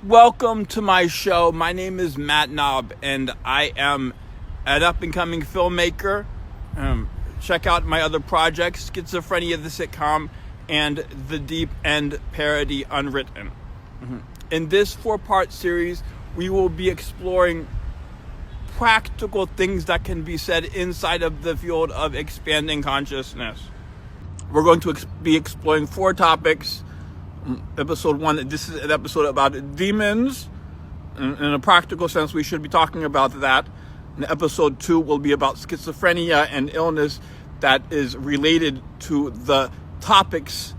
Welcome to my show. My name is Matt Knob, and I am an up-and-coming filmmaker. Check out my other projects, Schizophrenia the Sitcom and The Deep End Parody Unwritten. In this 4-part series, we will be exploring practical things that can be said inside of the field of expanding consciousness. We're going to be exploring 4 topics. Episode 1, this is an episode about demons. In a practical sense, we should be talking about that. And episode 2 will be about schizophrenia and illness that is related to the topics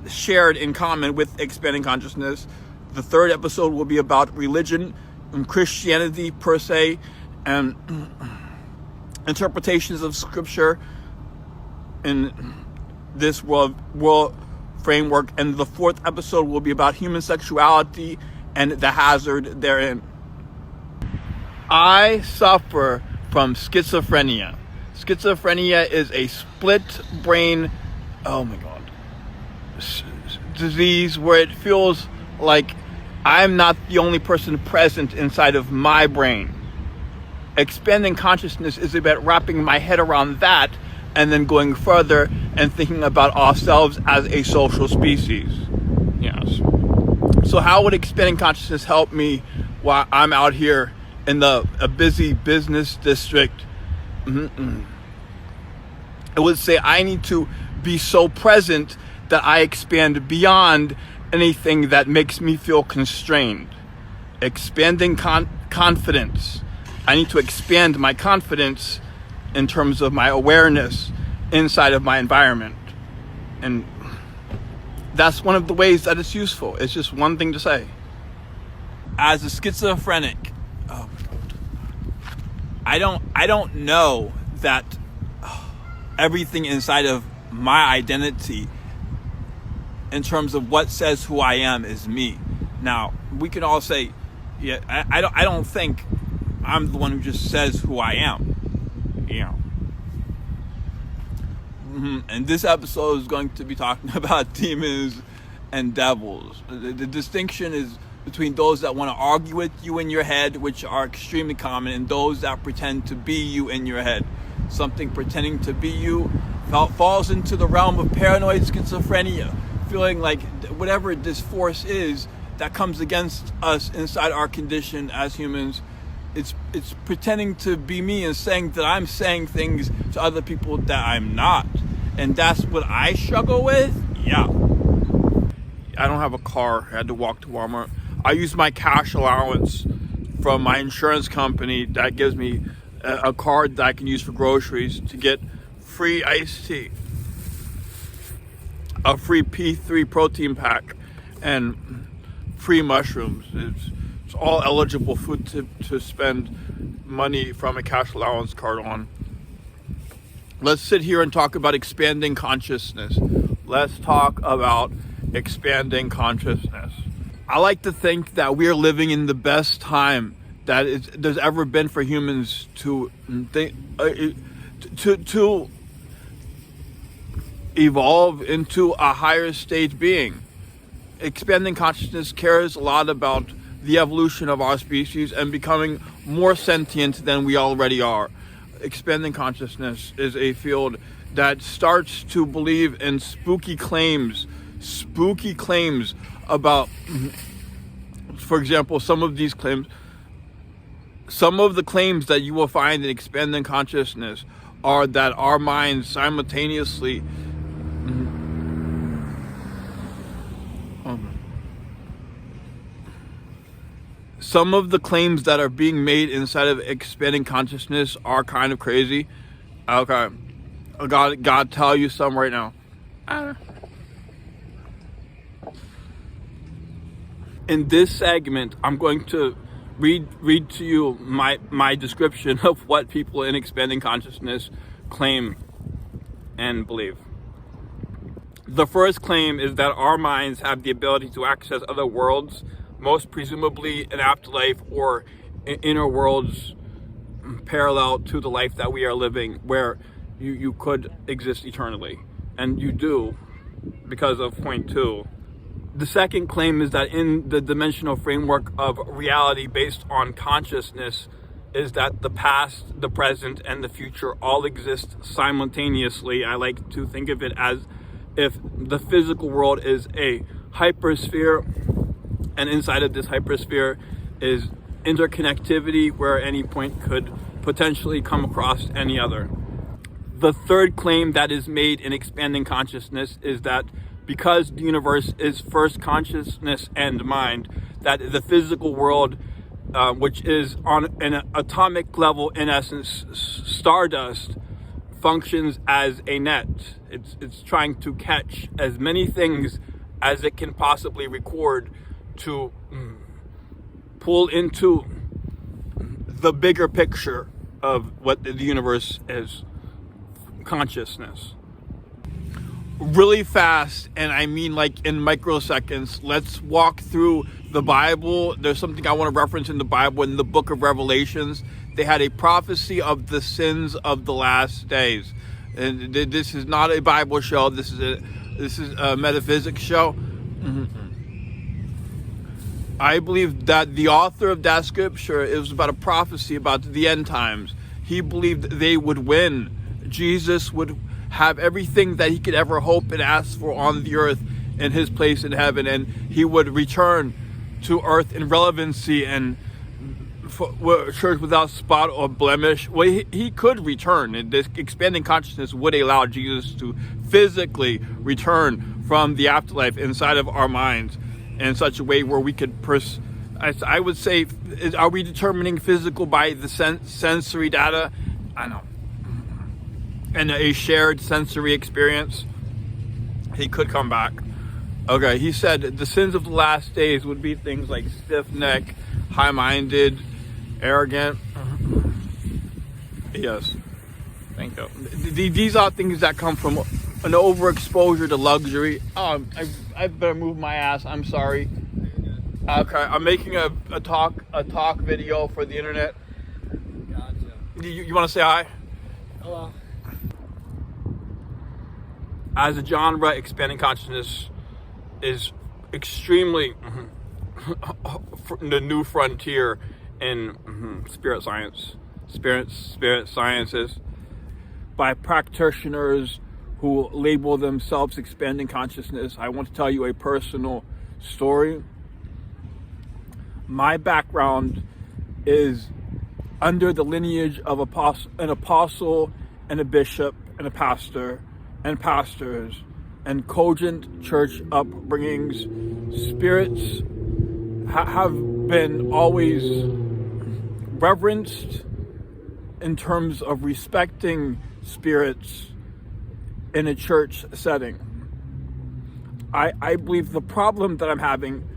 shared in common with expanding consciousness. The 3rd episode will be about religion and Christianity per se, and interpretations of scripture in this world framework. And the 4th episode will be about human sexuality and the hazard therein. I suffer from schizophrenia. Schizophrenia is a split brain, disease where it feels like I'm not the only person present inside of my brain. Expanding consciousness is about wrapping my head around that and then going further and thinking about ourselves as a social species. Yes. So how would expanding consciousness help me while I'm out here in a busy business district? It would say I need to be so present that I expand beyond anything that makes me feel constrained. Expanding confidence. I need to expand my confidence in terms of my awareness inside of my environment. And that's one of the ways that it's useful. It's just one thing to say. As a schizophrenic, I don't know that everything inside of my identity in terms of what says who I am is me. Now, we can all say, yeah, I don't think I'm the one who just says who I am. And this episode is going to be talking about demons and devils. The distinction is between those that want to argue with you in your head, which are extremely common, and those that pretend to be you in your head. Something pretending to be you falls into the realm of paranoid schizophrenia, feeling like whatever this force is that comes against us inside our condition as humans, it's pretending to be me and saying that I'm saying things to other people that I'm not. And that's what I struggle with. Yeah. I don't have a car. I had to walk to Walmart. I use my cash allowance from my insurance company that gives me a card that I can use for groceries to get free iced tea, a free P3 protein pack, and free mushrooms. It's all eligible food to spend money from a cash allowance card on. Let's sit here and talk about expanding consciousness. Let's talk about expanding consciousness. I like to think that we're living in the best time that there's ever been for humans to evolve into a higher stage being. Expanding consciousness cares a lot about the evolution of our species and becoming more sentient than we already are. Expanding consciousness is a field that starts to believe in spooky claims about, for example, some of the claims that you will find in expanding consciousness are that our minds simultaneously some of the claims that are being made inside of expanding consciousness are kind of crazy. Okay, I gotta tell you some right now. In this segment, I'm going to read to you my description of what people in expanding consciousness claim and believe. The first claim is that our minds have the ability to access other worlds, most presumably an afterlife or inner worlds parallel to the life that we are living, where you could exist eternally. And you do, because of point 2. The second claim is that in the dimensional framework of reality based on consciousness is that the past, the present, and the future all exist simultaneously. I like to think of it as if the physical world is a hypersphere, and inside of this hypersphere is interconnectivity where any point could potentially come across any other. The third claim that is made in expanding consciousness is that because the universe is first consciousness and mind, that the physical world, which is on an atomic level, in essence, stardust, functions as a net. It's trying to catch as many things as it can possibly record to pull into the bigger picture of what the universe is, consciousness. Really fast, and I mean like in microseconds, let's walk through the Bible. There's something I want to reference in the Bible. In the book of Revelations, they had a prophecy of the sins of the last days. And this is not a Bible show. This is a metaphysics show. I believe that the author of that scripture, it was about a prophecy about the end times. He believed they would win. Jesus would have everything that he could ever hope and ask for on the earth in his place in heaven, and he would return to earth in relevancy and church without spot or blemish. Well, he could return, and this expanding consciousness would allow Jesus to physically return from the afterlife inside of our minds in such a way where we could I would say, are we determining physical by the sensory data? I know. And a shared sensory experience. He could come back. Okay, he said the sins of the last days would be things like stiff-necked, high-minded, arrogant. Yes, thank you. These are things that come from an overexposure to luxury. I better move my ass. I'm sorry. Okay, I'm making a talk video for the internet. Gotcha. You want to say hi? Hello. As a genre, expanding consciousness is extremely the new frontier in spirit sciences by practitioners who label themselves expanding consciousness. I want to tell you a personal story. My background is under the lineage of an apostle and a bishop and a pastor and pastors and cogent church upbringings. Spirits have been always reverenced in terms of respecting spirits in a church setting. I believe the problem that I'm having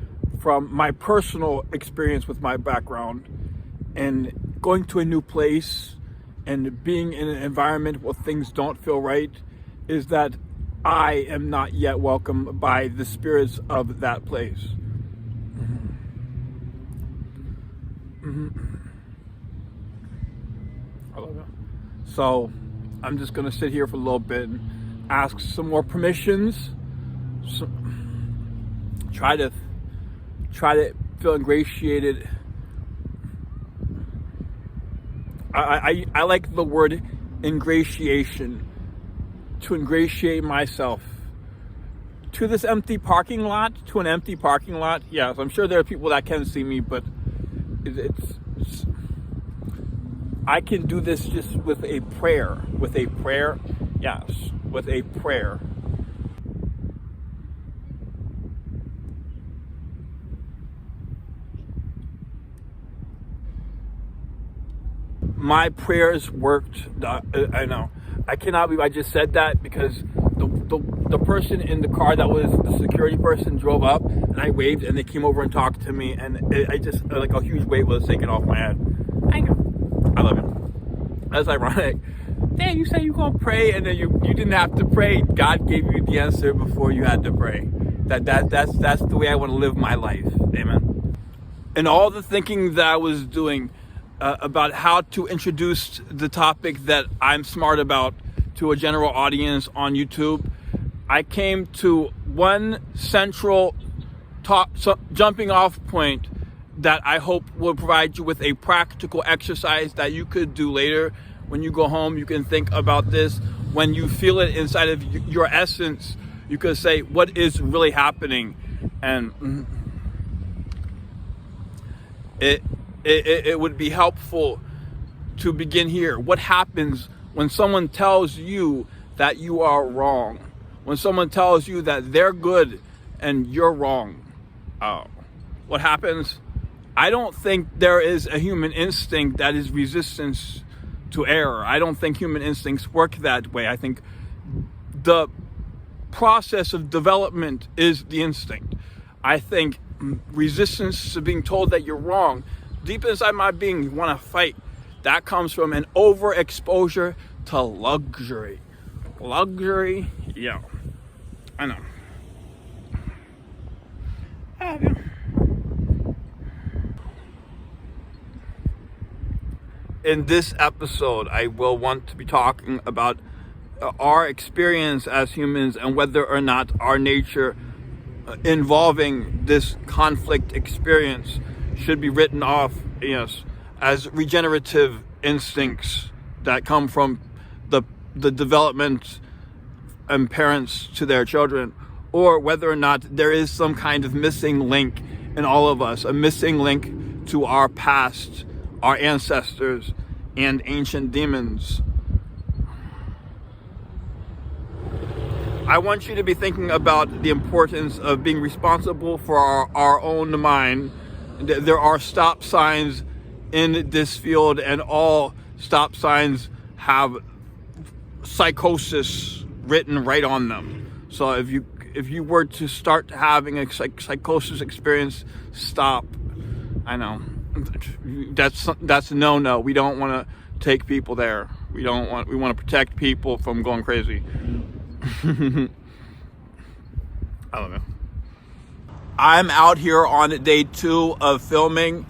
from my personal experience with my background and going to a new place and being in an environment where things don't feel right is that I am not yet welcomed by the spirits of that place. So I'm just going to sit here for a little bit and ask some more permissions. Try to feel ingratiated. I like the word ingratiation. To ingratiate myself to this empty parking lot, to an empty parking lot. Yes, I'm sure there are people that can see me, but it's I can do this just with a prayer. With a prayer, yes, with a prayer. My prayers worked. I know. I cannot believe I just said that because the person in the car that was the security person drove up and I waved and they came over and talked to me and I just, like a huge weight was taken off my head. I know. I love it. That's ironic. Damn, you said you gonna pray and then you didn't have to pray. God gave you the answer before you had to pray. That's the way I want to live my life. Amen. And all the thinking that I was doing about how to introduce the topic that I'm smart about to a general audience on YouTube, I came to one central jumping off point that I hope will provide you with a practical exercise that you could do later. When you go home, you can think about this. When you feel it inside of your essence, you could say, what is really happening? And it would be helpful to begin here. What happens when someone tells you that you are wrong? When someone tells you that they're good and you're wrong? What happens? I don't think there is a human instinct that is resistance to error. I don't think human instincts work that way. I think the process of development is the instinct. I think resistance to being told that you're wrong, deep inside my being, you want to fight. That comes from an overexposure to luxury. Luxury, yeah, I know. In this episode, I will want to be talking about our experience as humans and whether or not our nature involving this conflict experience should be written off, yes, as regenerative instincts that come from the development and parents to their children, or whether or not there is some kind of missing link in all of us, a missing link to our past, our ancestors, and ancient demons. I want you to be thinking about the importance of being responsible for our own mind. There are stop signs in this field, and all stop signs have psychosis written right on them. So if you were to start having a psychosis experience, stop. I know that's a no. We don't want to take people there. We want to protect people from going crazy. I don't know. I'm out here on day 2 of filming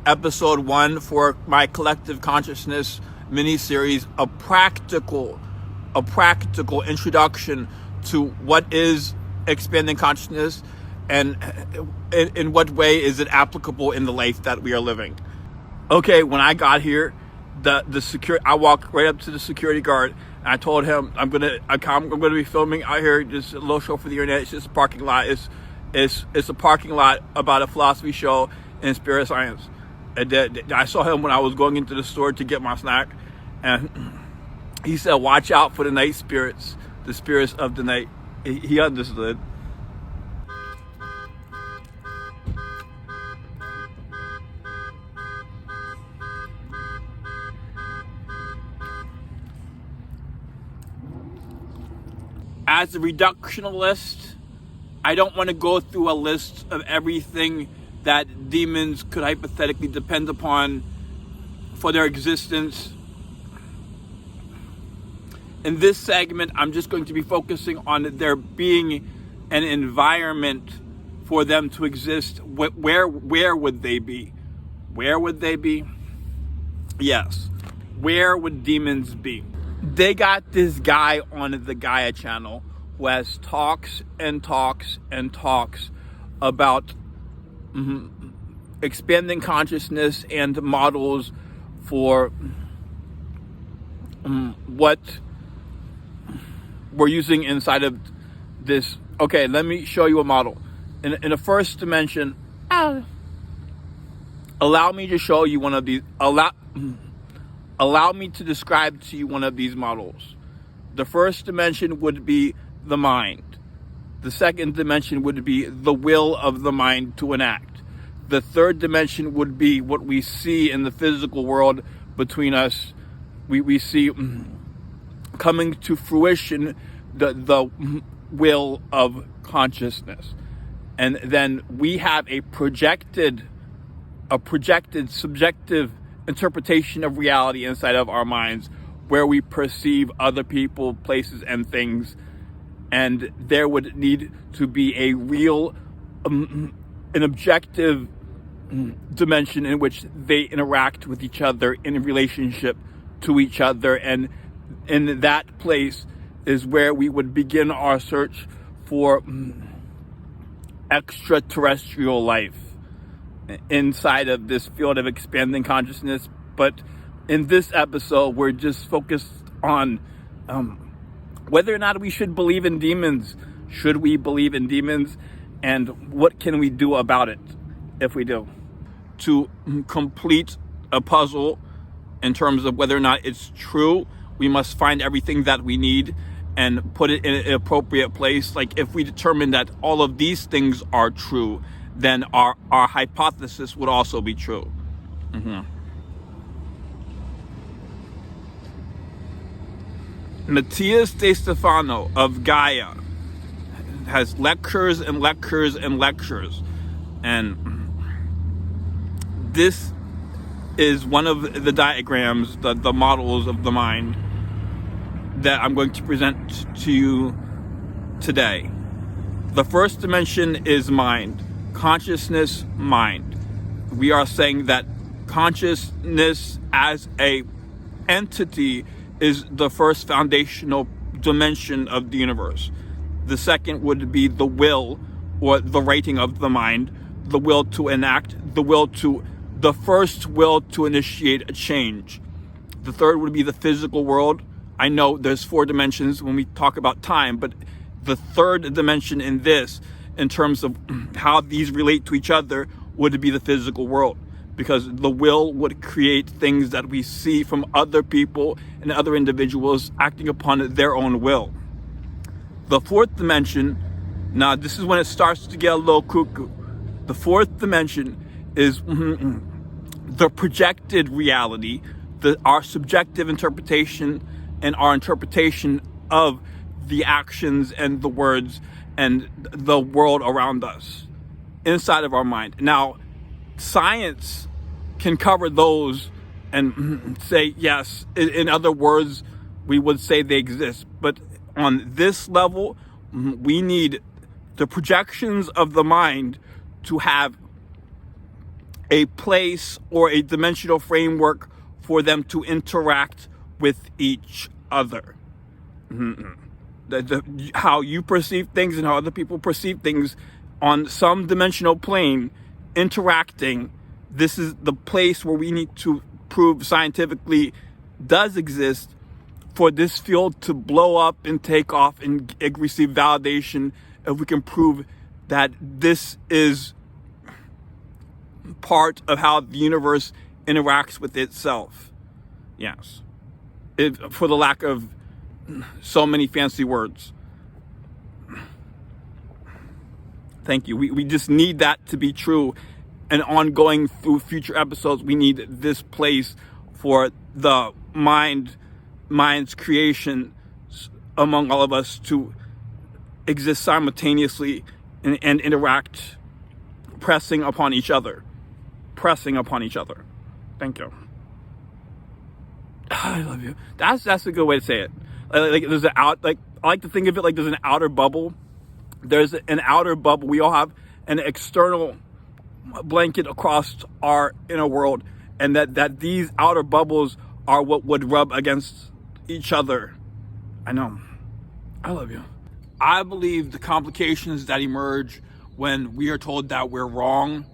episode 1 for my Collective Consciousness miniseries, a practical introduction to what is expanding consciousness and in what way is it applicable in the life that we are living. Okay, when I got here, I walked right up to the security guard and I told him I'm gonna be filming out here, just a little show for the internet. It's just a parking lot. It's a parking lot about a philosophy show in spirit science. And I saw him when I was going into the store to get my snack, and he said, "Watch out for the night spirits, the spirits of the night." He understood. As a reductionist, I don't want to go through a list of everything that demons could hypothetically depend upon for their existence. In this segment, I'm just going to be focusing on there being an environment for them to exist. Where would they be? Where would they be? Yes. Where would demons be? They got this guy on the Gaia channel who has talks and talks and talks about expanding consciousness and models for what we're using inside of this. Okay, let me show you a model. In the first dimension, allow me to show you one of these. Allow me to describe to you one of these models. The first dimension would be the mind. The second dimension would be the will of the mind to enact. The third dimension would be what we see in the physical world between us. We see coming to fruition the will of consciousness. And then we have a projected subjective interpretation of reality inside of our minds, where we perceive other people, places, and things. And there would need to be a real, an objective dimension in which they interact with each other in a relationship to each other. And in that place is where we would begin our search for extraterrestrial life inside of this field of expanding consciousness. But in this episode, we're just focused on whether or not we should believe in demons. Should we believe in demons? And what can we do about it if we do? To complete a puzzle in terms of whether or not it's true, we must find everything that we need and put it in an appropriate place. Like if we determine that all of these things are true, then our hypothesis would also be true. Matthias De Stefano of Gaia has lectures and lectures and lectures, and this is one of the diagrams, the models of the mind that I'm going to present to you today. The first dimension is mind, consciousness, mind. We are saying that consciousness as a entity is the first foundational dimension of the universe. The second would be the will, or the rating of the mind, the will to enact, the first will to initiate a change. The third would be the physical world. I know there's 4 dimensions when we talk about time, but the third dimension in this, in terms of how these relate to each other, would be the physical world. Because the will would create things that we see from other people and other individuals acting upon their own will. The fourth dimension, now this is when it starts to get a little cuckoo. The fourth dimension is the projected reality, our subjective interpretation and our interpretation of the actions and the words and the world around us inside of our mind. Now, science can cover those and say, yes, in other words, we would say they exist. But on this level, we need the projections of the mind to have a place or a dimensional framework for them to interact with each other. How you perceive things and how other people perceive things on some dimensional plane interacting, this is the place where we need to prove scientifically does exist for this field to blow up and take off and receive validation. If we can prove that this is part of how the universe interacts with itself. Yes. For the lack of so many fancy words. Thank you. We just need that to be true. And ongoing through future episodes, we need this place for the mind's creation among all of us to exist simultaneously and interact, pressing upon each other. Thank you. I love you. That's a good way to say it. Like there's I like to think of it like there's an outer bubble. There's an outer bubble. We all have an external blanket across our inner world, and that these outer bubbles are what would rub against each other. I know. I love you. I believe the complications that emerge when we are told that we're wrong,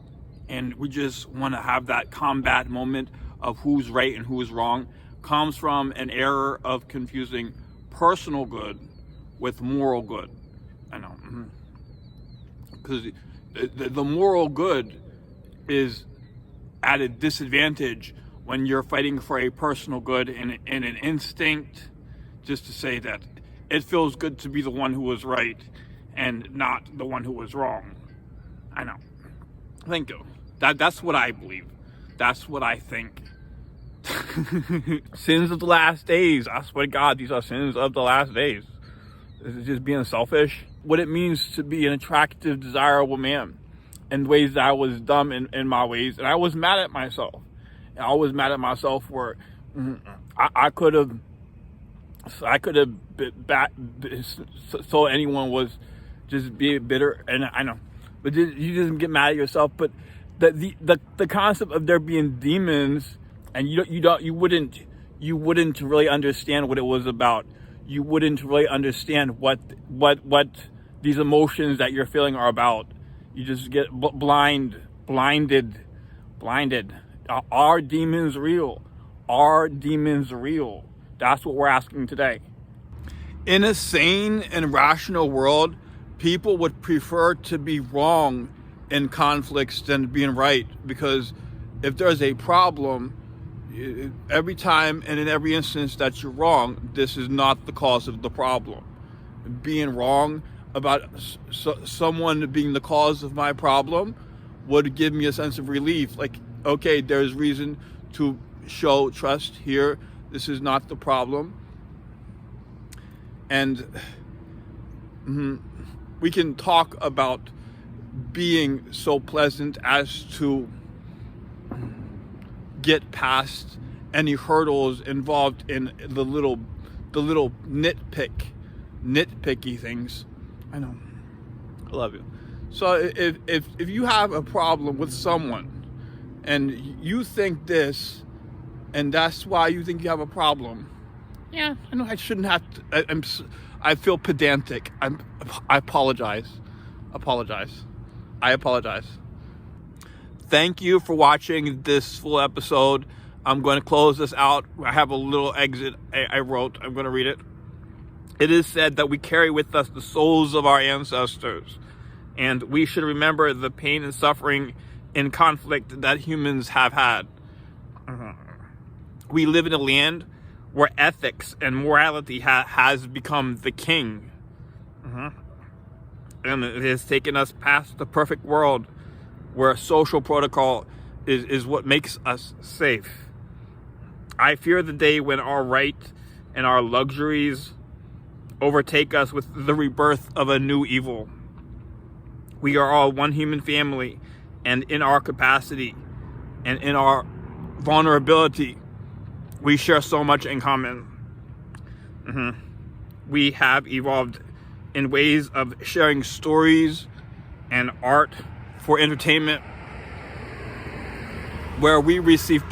and we just want to have that combat moment of who's right and who's wrong, comes from an error of confusing personal good with moral good. I know. Because the moral good is at a disadvantage when you're fighting for a personal good and an instinct just to say that it feels good to be the one who was right and not the one who was wrong. I know. Thank you. That's what I believe. That's what I think. Sins of the last days. I swear to God, these are sins of the last days. Is it just being selfish? What it means to be an attractive, desirable man, in ways that I was dumb in my ways, and I was mad at myself. I was mad at myself where I could have so anyone was just be bitter, and I know, but you just get mad at yourself. But the concept of there being demons, and you wouldn't really understand what it was about. You wouldn't really understand what these emotions that you're feeling are about. You just get blinded. Are demons real? Are demons real? That's what we're asking today. In a sane and rational world, people would prefer to be wrong in conflicts than being right, because if there's a problem, every time and in every instance that you're wrong, this is not the cause of the problem. Being wrong about someone being the cause of my problem would give me a sense of relief. Like, okay, there's reason to show trust here. This is not the problem. And we can talk about being so pleasant as to get past any hurdles involved in the little nitpicky things. I know. I love you. So if you have a problem with someone and you think this, and that's why you think you have a problem, yeah, I know I shouldn't have to. I feel pedantic. I apologize. I apologize. Thank you for watching this full episode. I'm going to close this out. I have a little exit I wrote. I'm going to read it. It is said that we carry with us the souls of our ancestors, and we should remember the pain and suffering in conflict that humans have had. We live in a land where ethics and morality has become the king. And it has taken us past the perfect world where social protocol is what makes us safe. I fear the day when our right and our luxuries overtake us with the rebirth of a new evil. We are all one human family, and in our capacity and in our vulnerability, we share so much in common. We have evolved in ways of sharing stories and art for entertainment, where we receive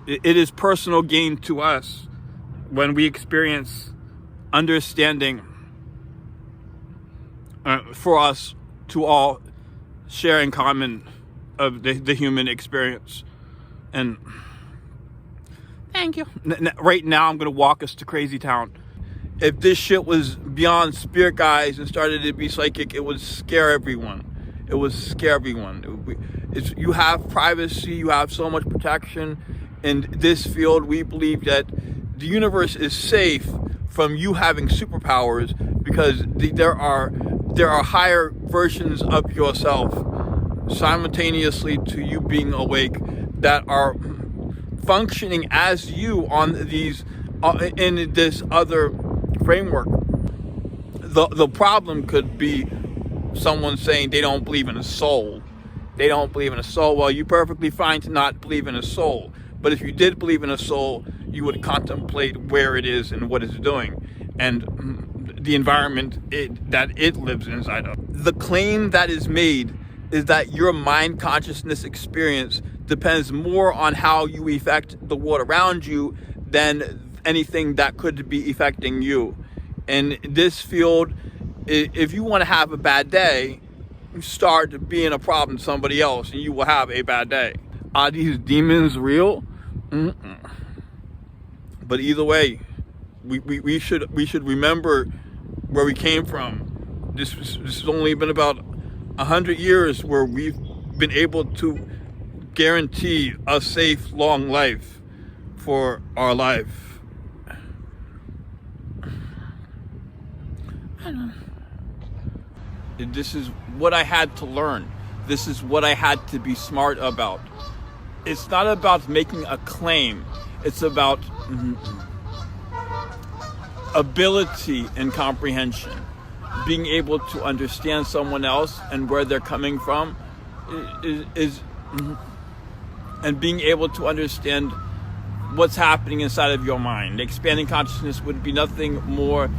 it is personal gain to us when we experience understanding, for us to all share in common of the human experience. And thank you. Right now I'm going to walk us to Crazy Town. If this shit was beyond spirit guides and started to be psychic, it would scare everyone. You have privacy, you have so much protection. In this field, we believe that the universe is safe from you having superpowers, because there are higher versions of yourself simultaneously to you being awake that are functioning as you on these in this other framework. The problem could be someone saying they don't believe in a soul. Well, you're perfectly fine to not believe in a soul. But if you did believe in a soul, you would contemplate where it is and what it's doing, and the environment that it lives inside of. The claim that is made is that your mind consciousness experience depends more on how you affect the world around you than anything that could be affecting you. In this field, if you want to have a bad day, start being a problem to somebody else and you will have a bad day. Are these demons real? But either way, we should remember where we came from. This has only been about 100 years where we've been able to guarantee a safe, long life for our life. I don't know. This is what I had to learn. This is what I had to be smart about. It's not about making a claim. It's about ability and comprehension. Being able to understand someone else and where they're coming from and being able to understand what's happening inside of your mind. Expanding consciousness would be nothing more